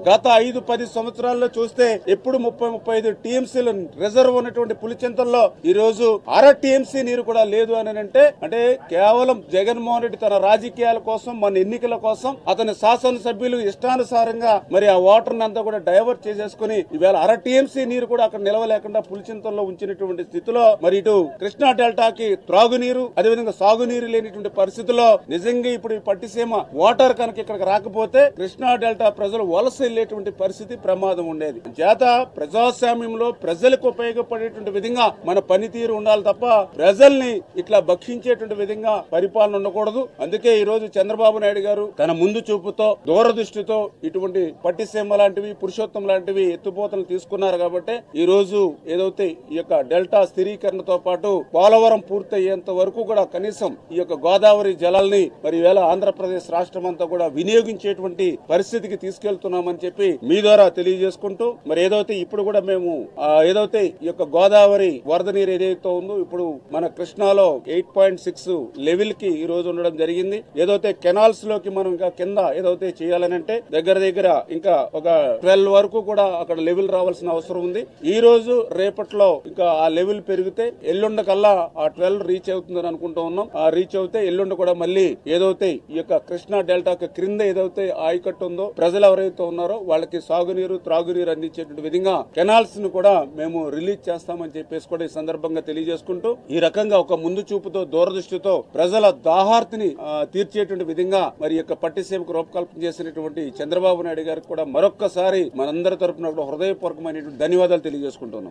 గత 5-10 సంవత్సరాల్లో చూస్తే ఎప్పుడు 30-35 టీఎంసీలు రిజర్వ్ ఉన్నటువంటి పులిచింతల్లో ఈ రోజు టీఎంసీ నీరు కూడా లేదు అని అంటే కేవలం జగన్మోహన్ రెడ్డి తన రాజకీయాల కోసం మన ఎన్నికల కోసం అతని శాసనసభ్యులు ఇష్టానుసారంగా మరి ఆ వాటర్ అంతా కూడా డైవర్ట్ చేసేసుకుని ఈవేళ టీఎంసీ నీరు కూడా అక్కడ నిలవలేకుండా పులిచింతల్లో ఉంచినటువంటి స్థితిలో మరి ఇటు కృష్ణా డెల్టాకి త్రాగునీరు అదేవిధంగా సాగునీరు లేనిటువంటి పరిస్థితుల్లో నిజంగా ఇప్పుడు ఈ పట్టిసీమ వాటర్ కనుక ఇక్కడికి రాకపోతే కృష్ణా డెల్టా ప్రజలు వలస వెళ్లేటువంటి పరిస్థితి ప్రమాదం ఉండేది. చేత ప్రజాస్వామ్యంలో ప్రజలకు ఉపయోగపడేటువంటి విధంగా మన పనితీరు ఉండాలి తప్ప ప్రజల్ని ఇట్లా భక్షించేటువంటి విధంగా పరిపాలన ఉండకూడదు. అందుకే ఈ రోజు చంద్రబాబు నాయుడు గారు తన ముందు చూపుతో దూరదృష్టితో ఇటువంటి పట్టిసీమ లాంటివి పురుషోత్తం లాంటివి ఎత్తుపోతలు తీసుకున్నారు కాబట్టి ఈ రోజు ఏదైతే ఈ యొక్క డెల్టా స్థిరీకరణతో పాటు పోలవరం పూర్తయ్యేంత వరకు కూడా కనీసం ఈ యొక్క గోదావరి జలాల్ని మరి వేళ ఆంధ్రప్రదేశ్ రాష్ట్రం అంతా కూడా వినియోగించేటువంటి పరిస్థితికి తీసుకెళ్తున్నామని చెప్పి మీ ద్వారా తెలియజేసుకుంటూ మరి ఏదైతే ఇప్పుడు కూడా మేము ఏదైతే ఈ యొక్క గోదావరి వరద నీరు ఏదైతే ఉందో ఇప్పుడు మన కృష్ణాలో 8.6 లెవెల్ కి ఈ రోజు ఉండడం జరిగింది. ఏదైతే కెనాల్స్ లోకి మనం ఇంకా కింద ఏదైతే చేయాలని అంటే దగ్గర ఇంకా ఒక 12 వరకు కూడా అక్కడ లెవెల్ రావాల్సిన అవసరం ఉంది. ఈ రోజు రేపట్లో ఇంకా ఆ లెవెల్ పెరిగితే ఎల్లుండ కల్లా ఆ 12 రీచ్ అవుతుందని అనుకుంటూ ఉన్నాం. ఆ రీచ్ అవుతే ఎల్లుండ కూడా మళ్ళీ ఏదైతే ఈ యొక్క కృష్ణా డెల్టాకి క్రింద ఏదైతే ఆయకట్టు ఉందో ప్రజలు ఎవరైతే ఉన్నారో వాళ్ళకి సాగునీరు త్రాగునీరు అందించేటువంటి విధంగా కెనాల్స్ ను కూడా మేము రిలీజ్ చేస్తామని చెప్పేసి కూడా ఈ సందర్భంగా తెలియజేసుకుంటూ ఈ రకంగా ఒక ముందు చూపుతో దూరదృష్టితో ప్రజల దాహార్తిని తీర్చేటువంటి విధంగా మరి యొక్క పట్టిసీమకు రూపకల్పన చేసినటువంటి చంద్రబాబు నాయుడు గారికి కూడా మరొక్కసారి మనందరి తరపున హృదయపూర్వకమైనటువంటి ధన్యవాదాలు తెలియజేసుకుంటున్నాం.